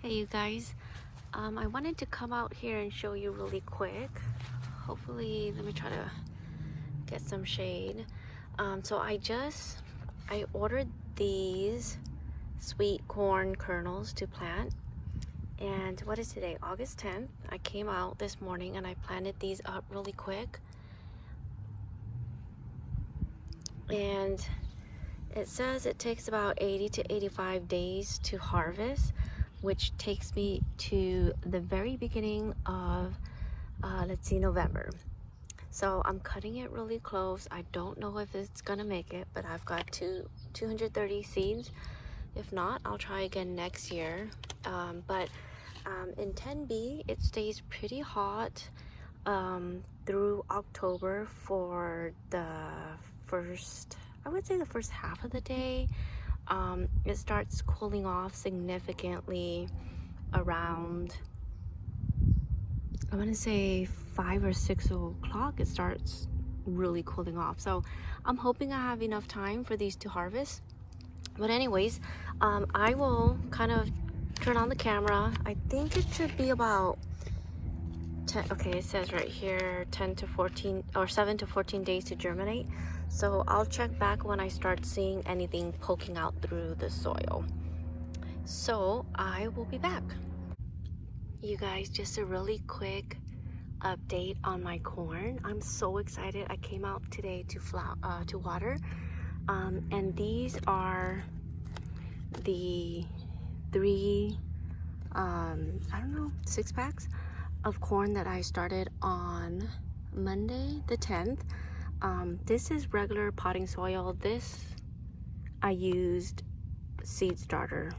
Hey you guys, I wanted to come out here and show you really quick. Hopefully, let me try to get some shade. So I ordered these sweet corn kernels to plant. And what is today? August 10th. I came out this morning and I planted these up really quick. And it says it takes about 80 to 85 days to harvest, which takes me to the very beginning of, November. So I'm cutting it really close. I don't know if it's gonna make it, but I've got 230 seeds. If not, I'll try again next year. In 10B, it stays pretty hot through October for the first, I would say the first half of the day. It starts cooling off significantly around, I want to say 5 or 6 o'clock. It starts really cooling off. So I'm hoping I have enough time for these to harvest. But anyways, I will kind of turn on the camera. I think it should be about 10, okay, it says right here 10 to 14 or 7 to 14 days to germinate. So I'll check back when I start seeing anything poking out through the soil. So I will be back. You guys, just a really quick update on my corn. I'm so excited. I came out today to water, and these are the three I don't know, 6-packs of corn that I started on Monday the 10th. This is regular potting soil. This I used seed starter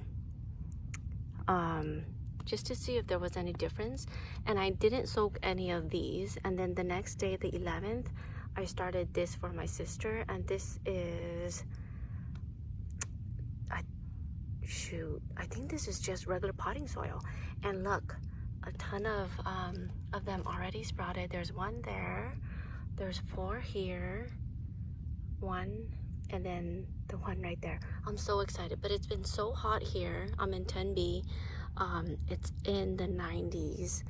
just to see if there was any difference, and I didn't soak any of these. And then the next day, the 11th, I started this for my sister, and this is, I think this is just regular potting soil. And look, a ton of them already sprouted. There's one there, there's 4 here, 1, and then the one right there. I'm so excited, but it's been so hot here. I'm in 10B. It's in the 90s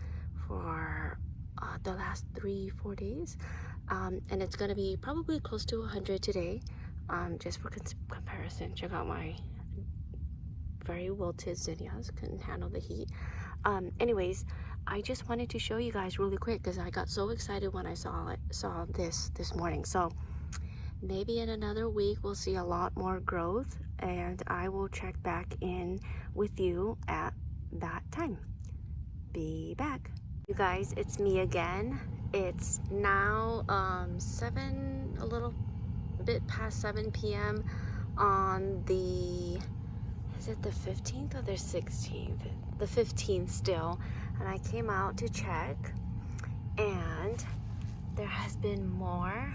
for the last 3-4 days, and it's gonna be probably close to 100 today. Just for comparison, check out my very wilted zinnias. Couldn't handle the heat. Anyways, I just wanted to show you guys really quick because I got so excited when I saw this morning. So maybe in another week we'll see a lot more growth, and I will check back in with you at that time. Be back. You guys, it's me again. It's now a little bit past 7 p.m. on the, is it the 15th or the 16th? The 15th still. And I came out to check, and there has been more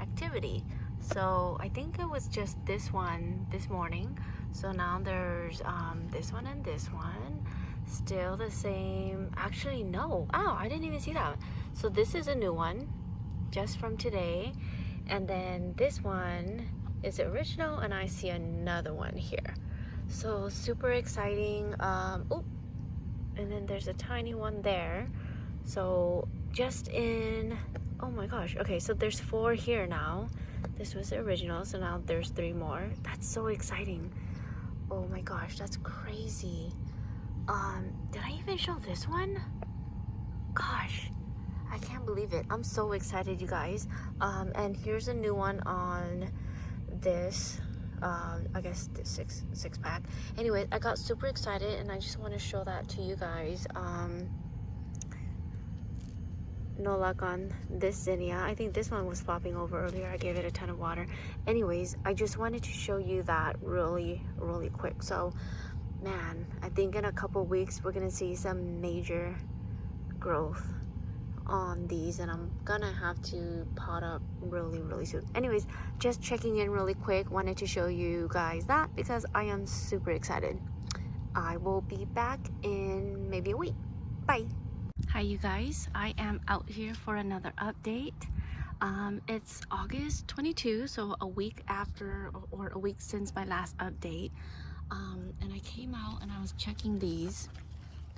activity. So I think it was just this one this morning. So now there's this one and this one. Still the same. Actually, no. Oh, I didn't even see that. So this is a new one just from today. And then this one is original, and I see another one here. So super exciting. Oh, and then there's a tiny one there. So just in, oh my gosh. Okay, so there's 4 here now. This was the original, so now there's 3 more. That's so exciting. Oh my gosh, that's crazy. Did I even show this one? Gosh, I can't believe it. I'm so excited, you guys. And here's a new one on this, I guess this six pack. Anyway, I got super excited, and I just want to show that to you guys. No luck on this zinnia. I think this one was flopping over earlier. I gave it a ton of water. Anyways, I just wanted to show you that really quick. So man, I think in a couple weeks we're gonna see some major growth on these, and I'm gonna have to pot up really soon. Anyways, just checking in really quick. Wanted to show you guys that because I am super excited. I will be back in maybe a week. Bye. Hi you guys, I am out here for another update. It's August 22, so a week after, or a week since my last update. And I came out and I was checking these.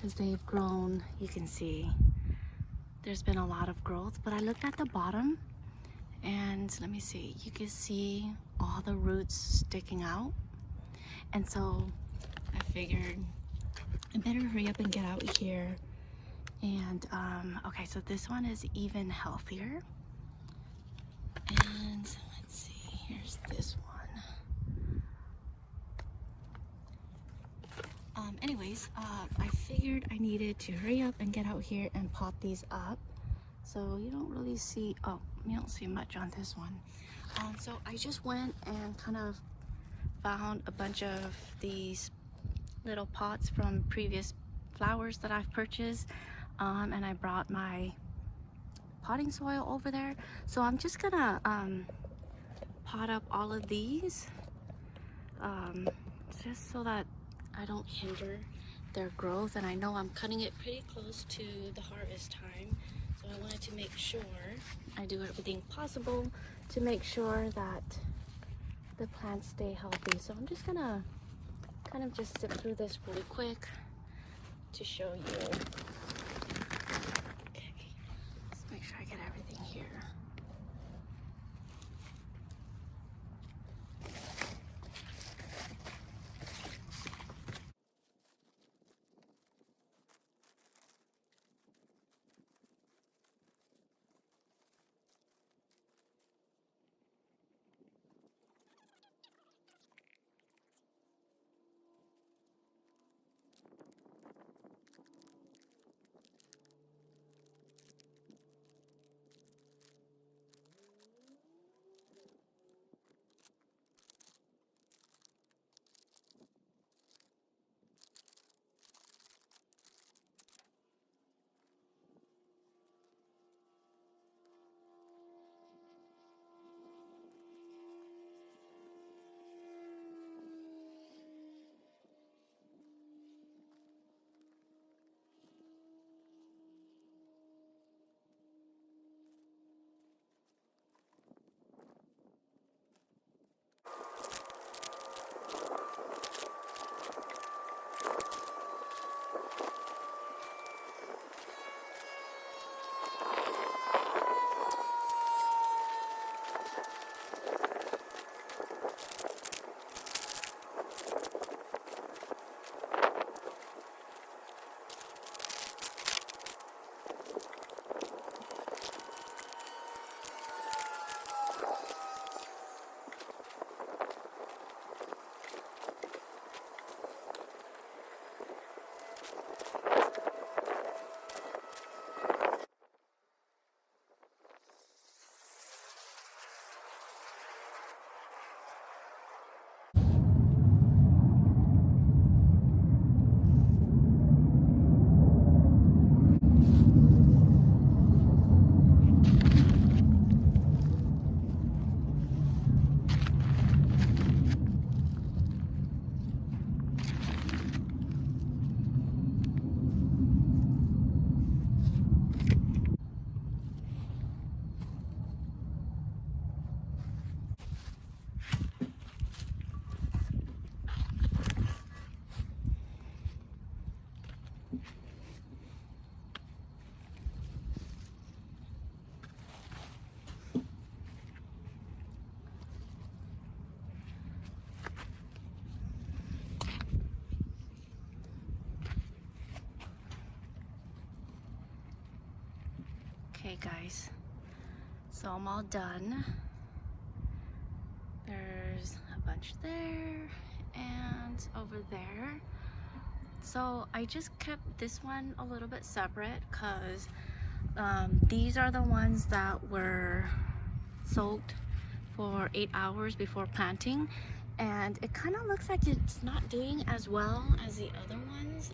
because they've grown. You can see there's been a lot of growth, but I looked at the bottom and let me see, you can see all the roots sticking out. And so I figured I better hurry up and get out here. And okay, so this one is even healthier. And let's see, here's this one. Anyways, I figured I needed to hurry up and get out here and pot these up. So you don't really see, oh, you don't see much on this one. So I just went and kind of found a bunch of these little pots from previous flowers that I've purchased, and I brought my potting soil over there. So I'm just gonna pot up all of these just so that I don't hinder their growth. And I know I'm cutting it pretty close to the harvest time, so I wanted to make sure I do everything possible to make sure that the plants stay healthy. So I'm just gonna kind of just zip through this really quick to show you. Okay, let's make sure I get everything here. Okay guys, so I'm all done. There's a bunch there and over there. So I just kept this one a little bit separate because these are the ones that were soaked for 8 hours before planting, and it kind of looks like it's not doing as well as the other ones.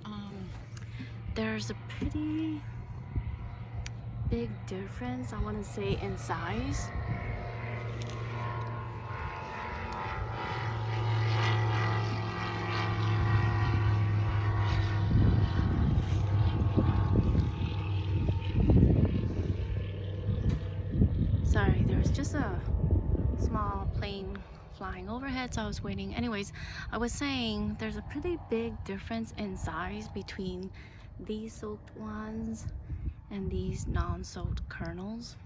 There's a pretty big difference, I want to say, in size. Sorry, there was just a small plane flying overhead, so I was waiting. Anyways, I was saying there's a pretty big difference in size between these soaked ones and these non-soaked kernels.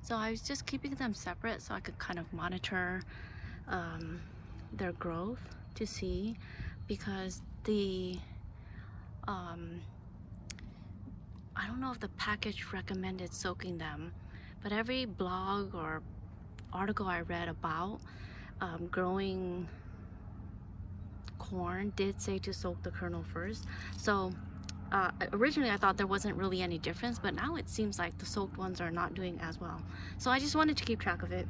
So I was just keeping them separate so I could kind of monitor their growth to see, because the I don't know if the package recommended soaking them, but every blog or article I read about growing corn did say to soak the kernel first. So originally I thought there wasn't really any difference, but now it seems like the soaked ones are not doing as well. So I just wanted to keep track of it.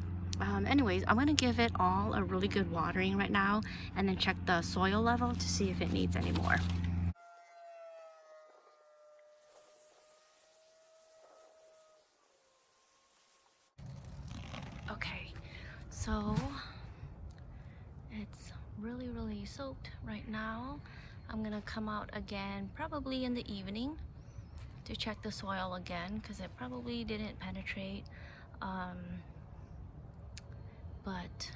Anyways, I'm gonna give it all a really good watering right now and then check the soil level to see if it needs any more. Okay, so it's really soaked right now. I'm gonna come out again probably in the evening to check the soil again, because it probably didn't penetrate, but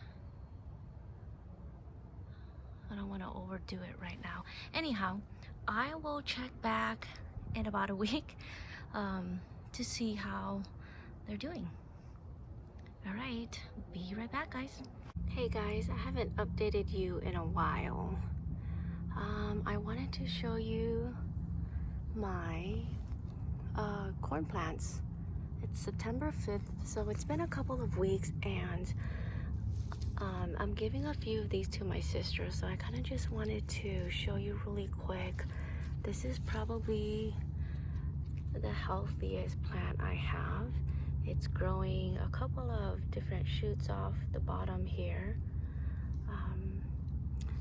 I don't want to overdo it right now. Anyhow, I will check back in about a week to see how they're doing. All right, be right back, guys. Hey guys, I haven't updated you in a while. I wanted to show you my corn plants. It's September 5th, so it's been a couple of weeks, and I'm giving a few of these to my sister, so I kind of just wanted to show you really quick. This is probably the healthiest plant I have. It's growing a couple of different shoots off the bottom here.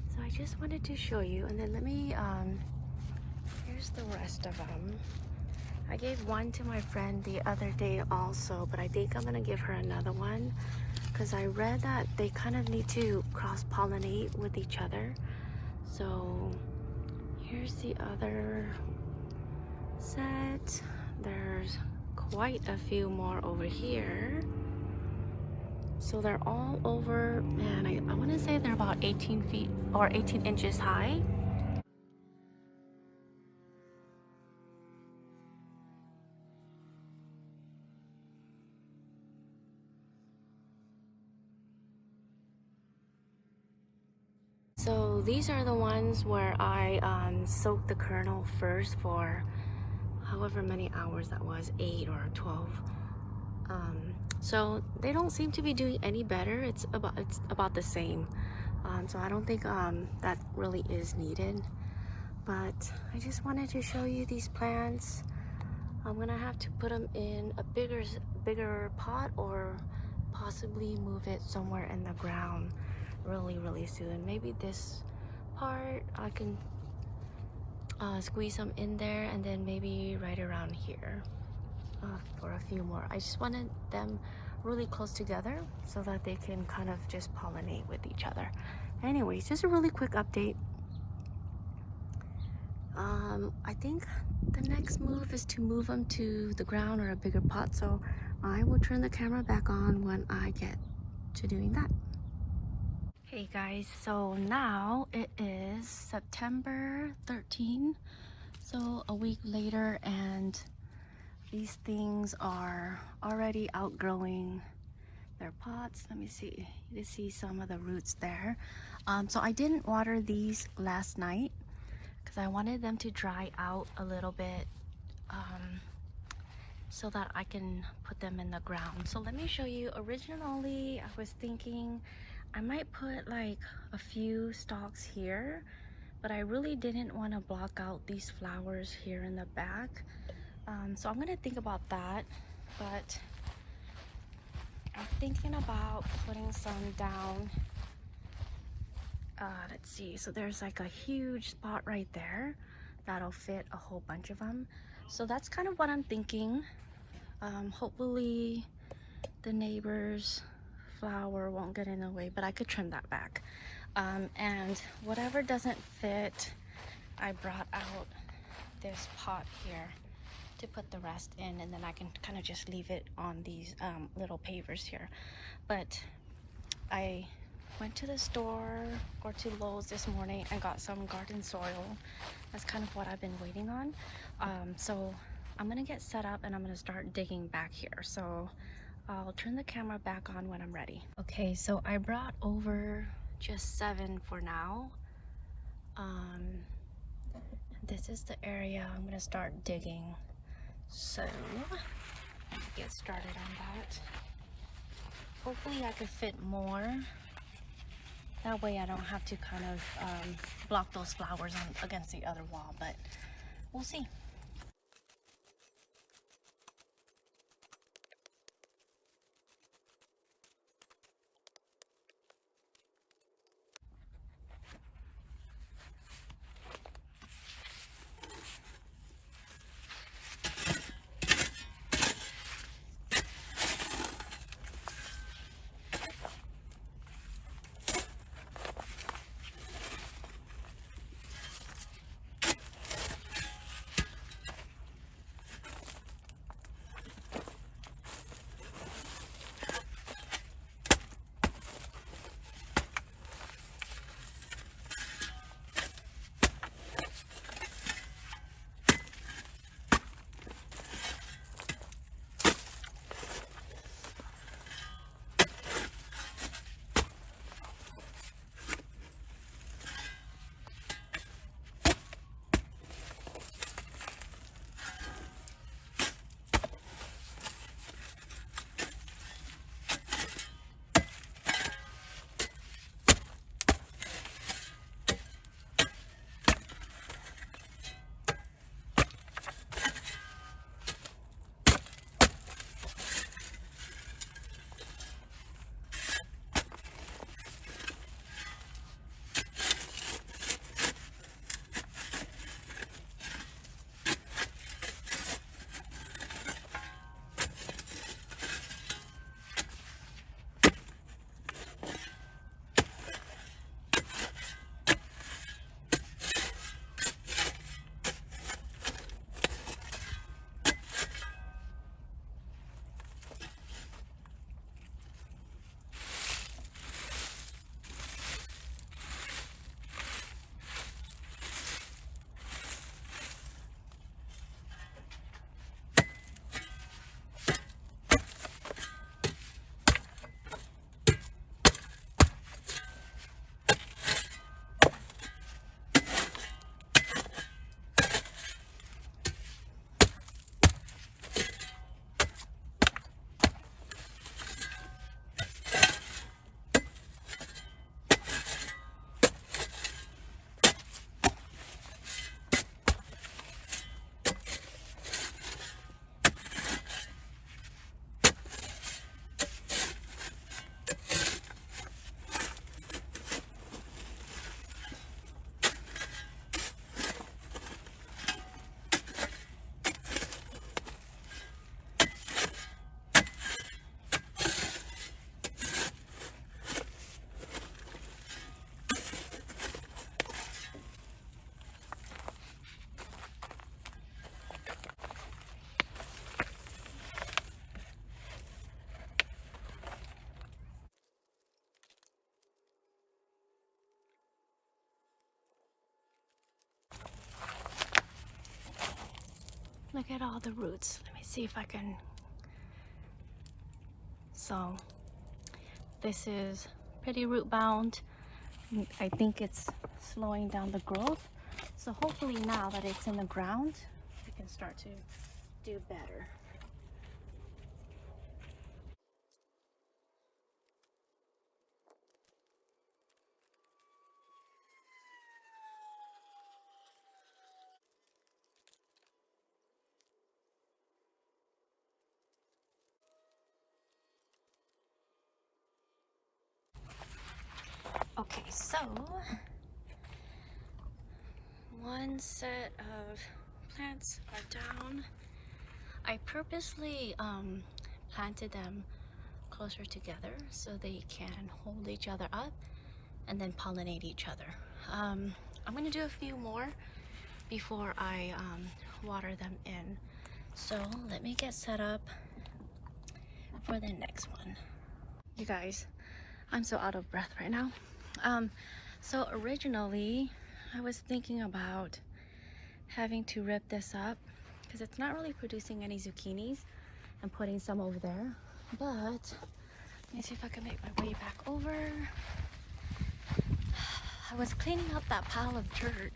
So I just wanted to show you, and then let me, here's the rest of them. I gave one to my friend the other day also, but I think I'm gonna give her another one because I read that they kind of need to cross-pollinate with each other. So here's the other set. There's quite a few more over here. So they're all over, man, I want to say they're about 18 feet or 18 inches high. So these are the ones where I soaked the kernel first for however many hours that was, 8 or 12. So they don't seem to be doing any better. It's about the same. So I don't think that really is needed. But I just wanted to show you these plants. I'm gonna have to put them in a bigger pot, or possibly move it somewhere in the ground really soon. Maybe this part I can squeeze some in there, and then maybe right around here for a few more. I just wanted them really close together so that they can kind of just pollinate with each other. Anyways, just a really quick update. I think the next move is to move them to the ground or a bigger pot, so I will turn the camera back on when I get to doing that. Hey guys, so now it is September 13, so a week later, and these things are already outgrowing their pots. Let me see, you can see some of the roots there. So I didn't water these last night because I wanted them to dry out a little bit so that I can put them in the ground. So let me show you. Originally I was thinking I might put like a few stalks here, but I really didn't want to block out these flowers here in the back. So I'm gonna think about that, but I'm thinking about putting some down. Let's see, so there's like a huge spot right there that'll fit a whole bunch of them. So that's kind of what I'm thinking. Hopefully the neighbor's flower won't get in the way, but I could trim that back. And whatever doesn't fit, I brought out this pot here to put the rest in, and then I can kind of just leave it on these little pavers here. But I went to the store or to Lowe's this morning and got some garden soil. That's kind of what I've been waiting on. So I'm gonna get set up and I'm gonna start digging back here. So I'll turn the camera back on when I'm ready. Okay, so I brought over just 7 for now. This is the area I'm gonna start digging. So get started on that. Hopefully I could fit more. That way I don't have to kind of block those flowers against the other wall, but we'll see. Look at all the roots. Let me see if I can. So this is pretty root bound. I think it's slowing down the growth. So hopefully now that it's in the ground, we can start to do better. Okay, so one set of plants are down. I purposely planted them closer together so they can hold each other up and then pollinate each other. I'm gonna do a few more before I water them in. So let me get set up for the next one. You guys, I'm so out of breath right now. So originally I was thinking about having to rip this up because it's not really producing any zucchinis and putting some over there. But let me see if I can make my way back over. I was cleaning up that pile of dirt.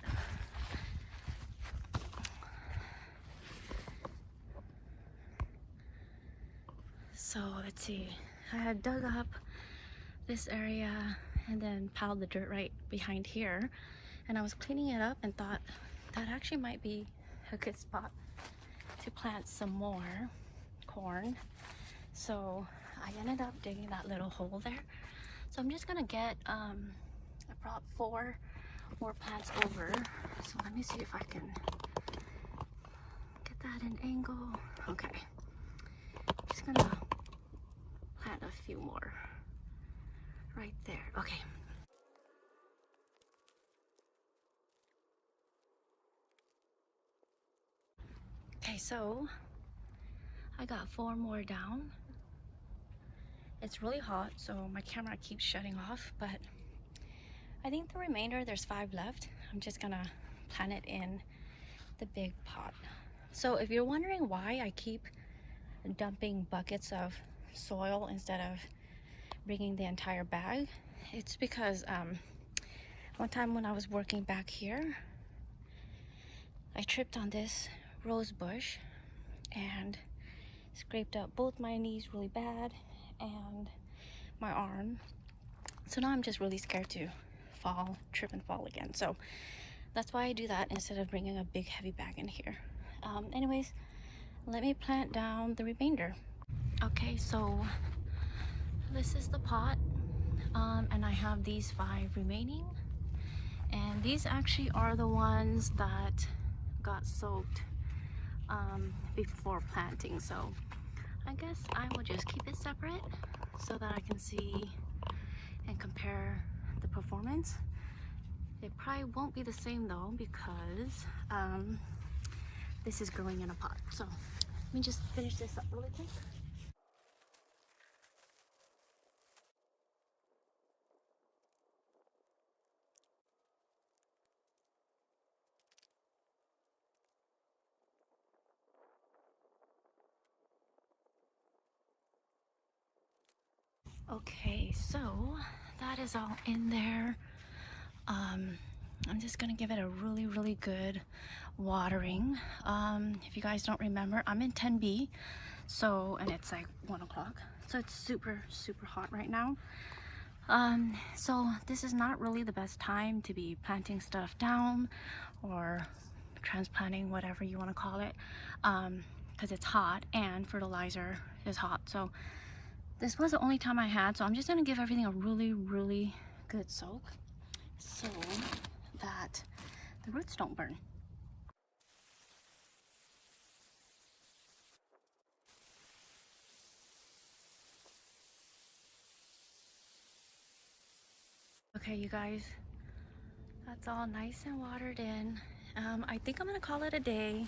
So let's see, I had dug up this area and then piled the dirt right behind here, and I was cleaning it up and thought that actually might be a good spot to plant some more corn. So I ended up digging that little hole there. So I'm just gonna get I brought 4 more plants over, so let me see if I can get that in angle. Okay, I'm just gonna plant a few more right there. Okay. Okay, so I got 4 more down. It's really hot, so my camera keeps shutting off, but I think the remainder, there's 5 left. I'm just gonna plant it in the big pot. So if you're wondering why I keep dumping buckets of soil instead of bringing the entire bag, it's because one time when I was working back here, I tripped on this rose bush and scraped up both my knees really bad and my arm. So now I'm just really scared to fall, trip and fall again. So that's why I do that instead of bringing a big heavy bag in here. Anyways, let me plant down the remainder. Okay, so this is the pot, and I have these 5 remaining, and these actually are the ones that got soaked before planting. So I guess I will just keep it separate so that I can see and compare the performance. It probably won't be the same though, because this is growing in a pot. So let me just finish this up really quick. Okay, so that is all in there. I'm just gonna give it a really good watering. If you guys don't remember, I'm in 10B, so, and it's like 1 o'clock, so it's super hot right now. So this is not really the best time to be planting stuff down or transplanting, whatever you want to call it, because it's hot and fertilizer is hot. So this was the only time I had, so I'm just gonna give everything a really good soak so that the roots don't burn. Okay, you guys, that's all nice and watered in. I think I'm gonna call it a day.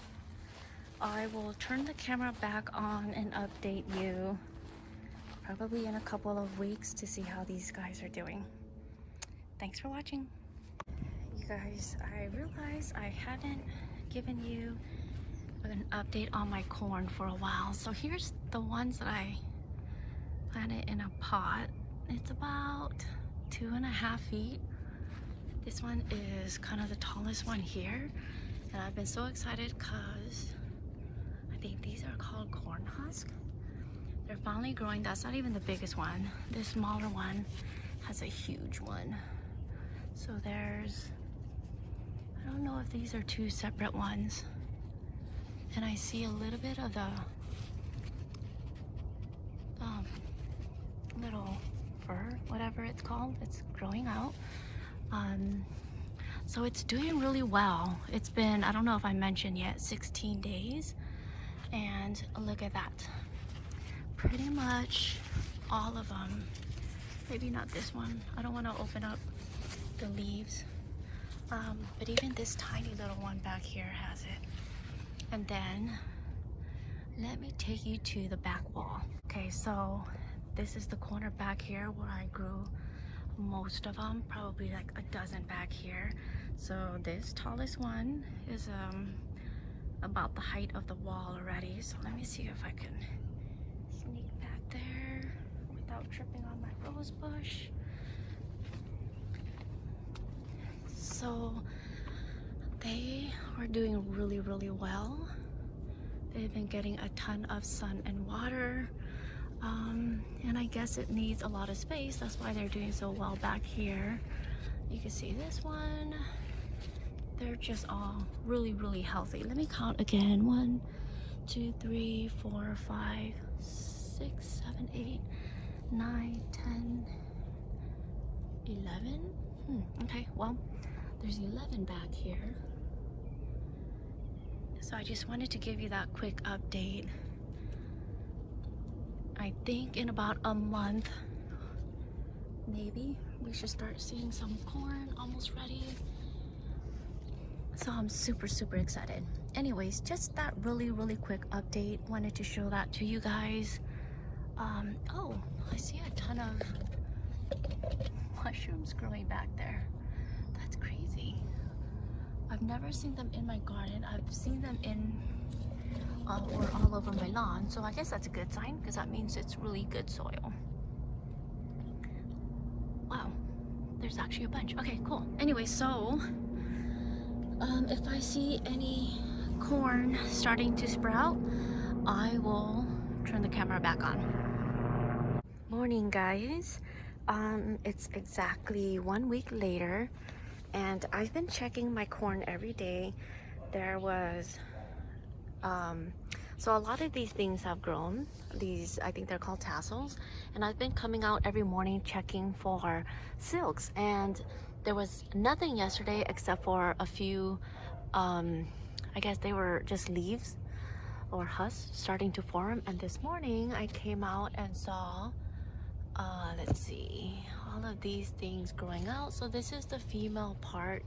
I will turn the camera back on and update you probably in a couple of weeks to see how these guys are doing. Thanks for watching. You guys, I realized I hadn't given you an update on my corn for a while. So here's the ones that I planted in a pot. It's about 2.5 feet. This one is kind of the tallest one here, and I've been so excited because I think these are called corn husk. They're finally growing. That's not even the biggest one. This smaller one has a huge one. So there's, I don't know if these are 2 separate ones, and I see a little bit of the little fur, whatever it's called, it's growing out. So it's doing really well. It's been, I don't know if I mentioned yet, 16 days, and look at that. Pretty much all of them, maybe not this one, I don't want to open up the leaves, but even this tiny little one back here has it. And then let me take you to the back wall. Okay, so this is the corner back here where I grew most of them, probably like a dozen back here. So this tallest one is about the height of the wall already. So let me see if I can sneak back there without tripping on my rose bush. So they are doing really, really well. They've been getting a ton of sun and water. And I guess it needs a lot of space. That's why they're doing so well back here. You can see this one. They're just all really, really healthy. Let me count again. 1, 2, 3, 4, 5, 6, 7, 8, 9, 10, 11. Okay, well, there's 11 back here. So I just wanted to give you that quick update. I think in about a month, maybe, we should start seeing some corn almost ready. So I'm super, super excited. Anyways, just that really, really quick update. Wanted to show that to you guys. Oh, I see a ton of mushrooms growing back there. That's crazy. I've never seen them in my garden. I've seen them in or all over my lawn. So I guess that's a good sign because that means it's really good soil. Wow, there's actually a bunch. Okay, cool. Anyway, so if I see any corn starting to sprout, I will turn the camera back on. Morning, guys. It's exactly 1 week later, and I've been checking my corn every day. There was so a lot of these things have grown. These, I think they're called tassels, and I've been coming out every morning checking for silks, and there was nothing yesterday except for a few I guess they were just leaves or husks starting to form. And this morning I came out and saw let's see, all of these things growing out. So this is the female part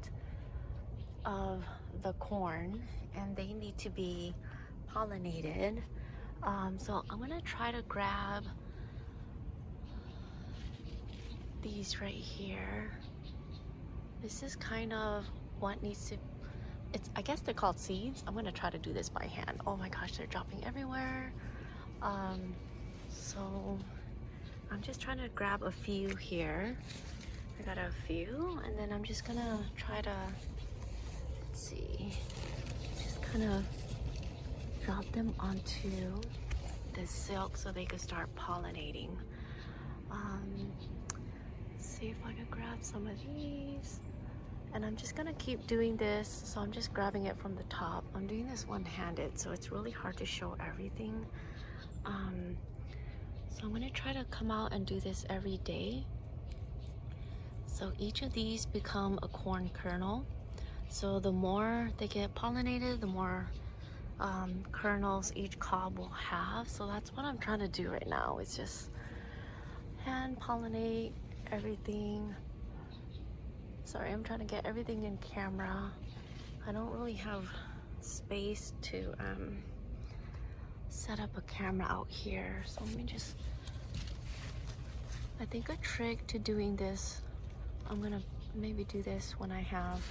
of the corn, and they need to be pollinated. So I'm gonna try to grab these right here. This is kind of what needs to, I guess they're called seeds. I'm gonna try to do this by hand. Oh my gosh, they're dropping everywhere. So I'm just trying to grab a few here. I got a few, and then I'm just gonna try to, let's see, just kind of drop them onto the silk so they could start pollinating. See if I can grab some of these. And I'm just gonna keep doing this. So I'm just grabbing it from the top. I'm doing this one-handed, so it's really hard to show everything. So I'm gonna try to come out and do this every day. So each of these become a corn kernel. So the more they get pollinated, the more kernels each cob will have. So that's what I'm trying to do right now. It's just hand pollinate everything. Sorry, I'm trying to get everything in camera. I don't really have space to set up a camera out here. So let me just, I think a trick to doing this, I'm gonna maybe do this when I have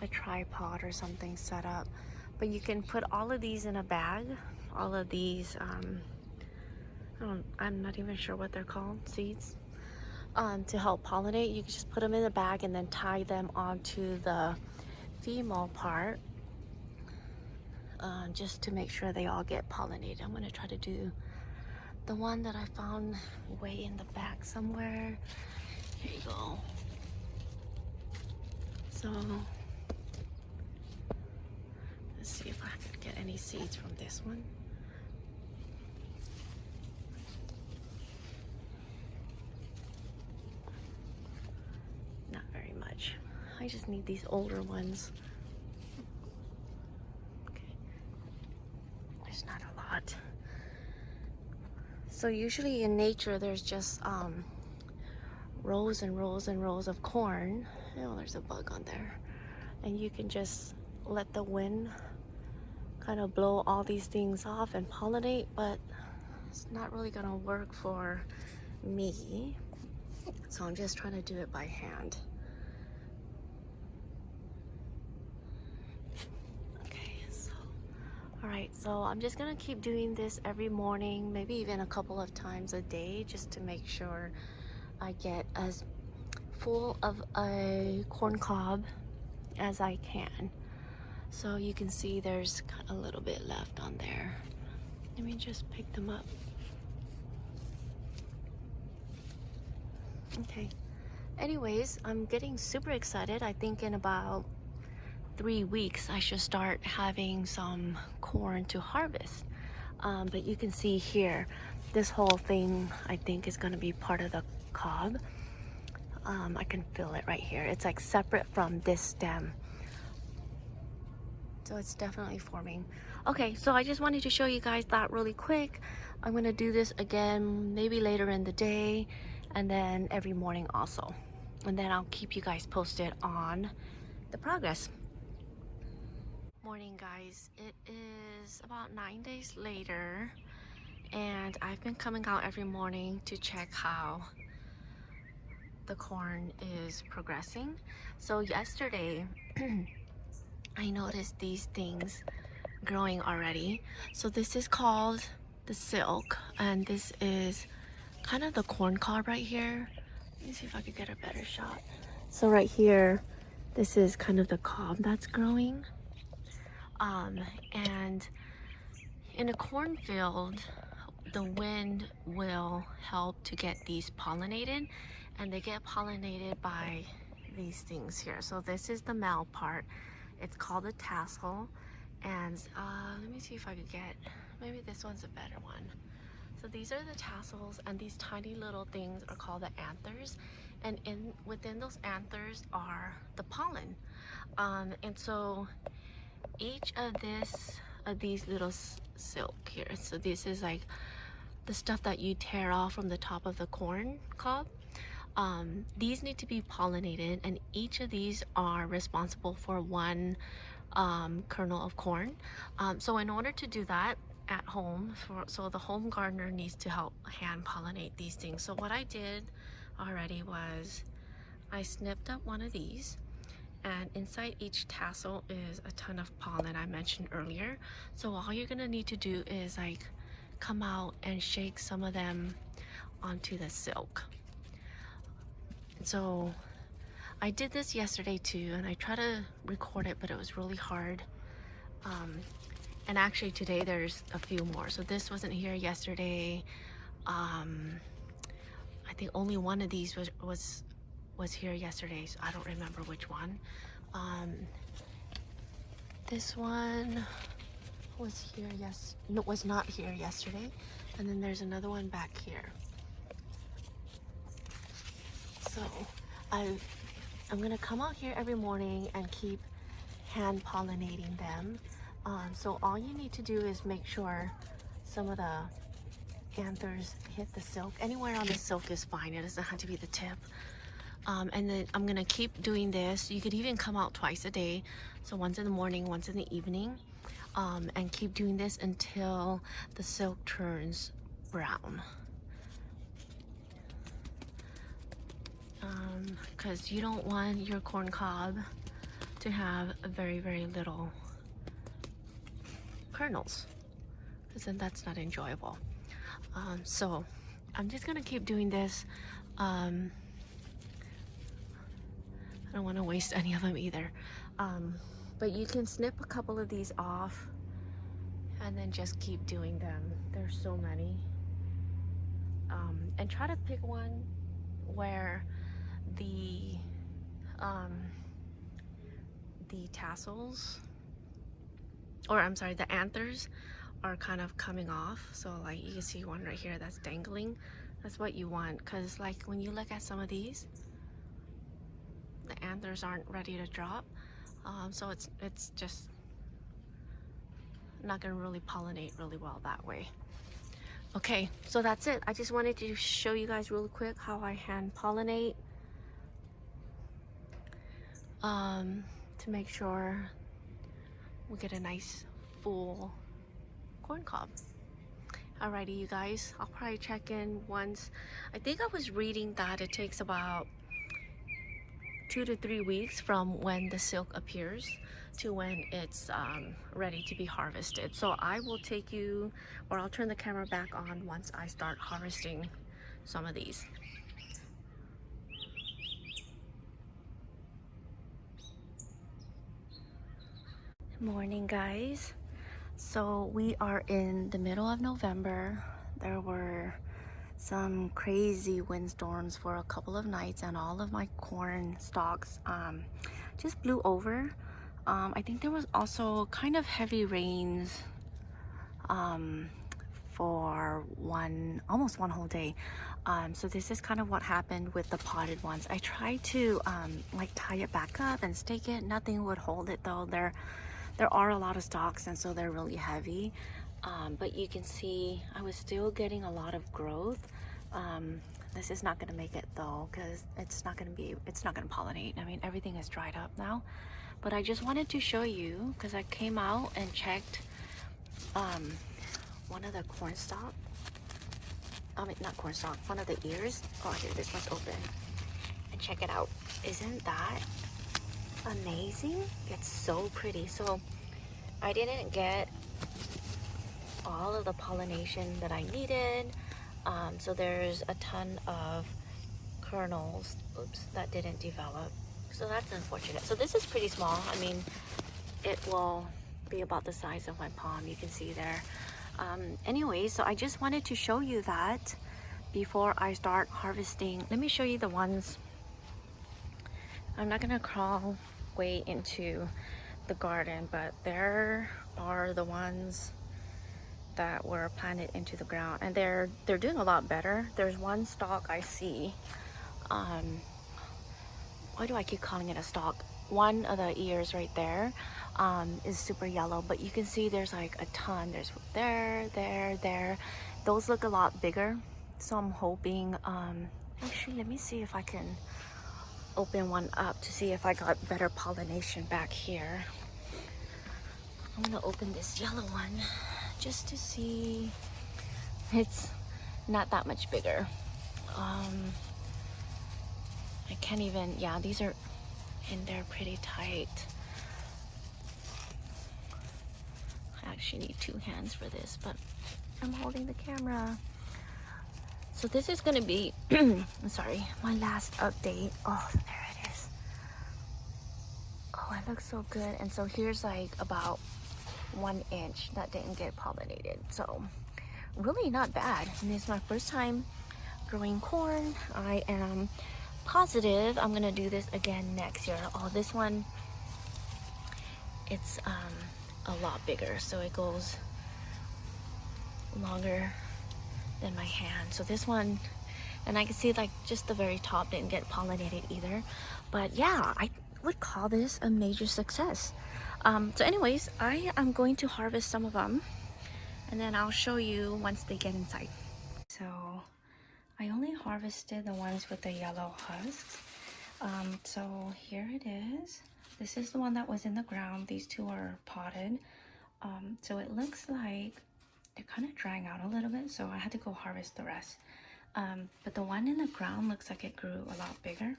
a tripod or something set up. But you can put all of these in a bag. All of these, I'm not even sure what they're called, seeds. To help pollinate, you can just put them in a bag and then tie them onto the female part, just to make sure they all get pollinated. I'm gonna try to do the one that I found way in the back somewhere. Here you go. So let's see if I can get any seeds from this one. Not very much. I just need these older ones. Okay. There's not a lot. So usually in nature there's just rows and rows and rows of corn. Oh, there's a bug on there. And you can just let the wind kind of blow all these things off and pollinate, but it's not really gonna work for me. So I'm just trying to do it by hand. Okay, so, all right, so I'm just gonna keep doing this every morning, maybe even a couple of times a day, just to make sure I get as full of a corn cob as I can. So you can see there's a little bit left on there. Let me just pick them up. Okay. Anyways, I'm getting super excited. I think in about 3 weeks I should start having some corn to harvest. But you can see here, this whole thing I think is going to be part of the cob. I can feel it right here. It's like separate from this stem. So it's definitely forming. Okay, so I just wanted to show you guys that really quick. I'm gonna do this again maybe later in the day, and then every morning also. And then I'll keep you guys posted on the progress. Morning guys, it is about 9 days later, and I've been coming out every morning to check how the corn is progressing. So yesterday, I noticed these things growing already. So this is called the silk, and this is kind of the corn cob right here. Let me see if I could get a better shot. So right here, this is kind of the cob that's growing. And in a cornfield, the wind will help to get these pollinated, and they get pollinated by these things here. So this is the male part. It's called a tassel. And let me see if I could get, maybe this one's a better one. So these are the tassels, and these tiny little things are called the anthers. And within those anthers are the pollen. And so each of these little silk here, so this is like the stuff that you tear off from the top of the corn cob. These need to be pollinated, and each of these are responsible for one kernel of corn. So in order to do that at home, so the home gardener needs to help hand pollinate these things. So what I did already was I snipped up one of these, and inside each tassel is a ton of pollen I mentioned earlier. So all you're gonna need to do is like come out and shake some of them onto the silk. So I did this yesterday too, and I tried to record it, but it was really hard. And actually today there's a few more. So this wasn't here yesterday. I think only one of these was here yesterday, so I don't remember which one. This one was here was not here yesterday, and then there's another one back here. So I'm gonna come out here every morning and keep hand pollinating them. So all you need to do is make sure some of the anthers hit the silk. Anywhere on the silk is fine. It doesn't have to be the tip. And then I'm gonna keep doing this. You could even come out twice a day. So once in the morning, once in the evening. And keep doing this until the silk turns brown. Because you don't want your corn cob to have very, very little kernels, because then that's not enjoyable. So I'm just gonna keep doing this. I don't want to waste any of them either. But you can snip a couple of these off and then just keep doing them. There's so many. And try to pick one where the tassels, or I'm sorry, the anthers are kind of coming off. So like you can see one right here that's dangling. That's what you want, because like when you look at some of these, the anthers aren't ready to drop. So it's just not gonna really pollinate really well that way. Okay, so that's it. I just wanted to show you guys really quick how I hand pollinate, to make sure we get a nice full corn cob. Alrighty, you guys, I'll probably check in once. I think I was reading that it takes about 2 to 3 weeks from when the silk appears to when it's ready to be harvested. So I will take you, or I'll turn the camera back on once I start harvesting some of these. Morning, guys. So we are in the middle of November. There were some crazy windstorms for a couple of nights, and all of my corn stalks just blew over. I think there was also kind of heavy rains for almost one whole day. So this is kind of what happened with the potted ones. I tried to like tie it back up and stake it. Nothing would hold it though. There are a lot of stalks, and so they're really heavy. But you can see I was still getting a lot of growth. This is not going to make it though, because it's not going to pollinate. I mean, everything is dried up now. But I just wanted to show you, because I came out and checked one of the corn stalk. I mean, not corn stalk, one of the ears. Oh, here, this one's open. And check it out. Isn't that amazing? It's so pretty. So I didn't get all of the pollination that I needed. So there's a ton of kernels, that didn't develop. So that's unfortunate. So this is pretty small. I mean, it will be about the size of my palm. You can see there. Anyway, so I just wanted to show you that before I start harvesting. Let me show you the ones. I'm not gonna crawl way into the garden, but there are the ones that were planted into the ground, and they're doing a lot better. There's one stalk I see. Why do I keep calling it a stalk? One of the ears right there is super yellow, but you can see there's like a ton. There's there. Those look a lot bigger. So I'm hoping, actually, let me see if I can open one up to see if I got better pollination back here. I'm gonna open this yellow one just to see. It's not that much bigger. I can't even, yeah, these are in there pretty tight. I actually need 2 hands for this, but I'm holding the camera. So this is gonna be, I'm sorry, my last update. Oh, there it is. Oh, it looks so good. And so here's like about 1 inch that didn't get pollinated. So really not bad. And this is my first time growing corn. I am positive I'm gonna do this again next year. Oh, this one, it's a lot bigger, so it goes longer than my hand. So this one, and I can see like just the very top didn't get pollinated either. But yeah, I would call this a major success. So anyways, I am going to harvest some of them, and then I'll show you once they get inside. So I only harvested the ones with the yellow husks. So here it is. This is the one that was in the ground. These 2 are potted. So it looks like they're kind of drying out a little bit, so I had to go harvest the rest. But the one in the ground looks like it grew a lot bigger.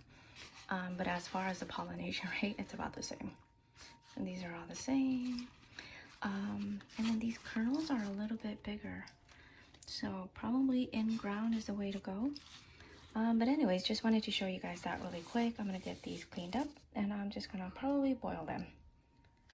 But as far as the pollination rate, it's about the same. And these are all the same. And then these kernels are a little bit bigger. So probably in ground is the way to go. But anyways, just wanted to show you guys that really quick. I'm gonna get these cleaned up, and I'm just gonna probably boil them.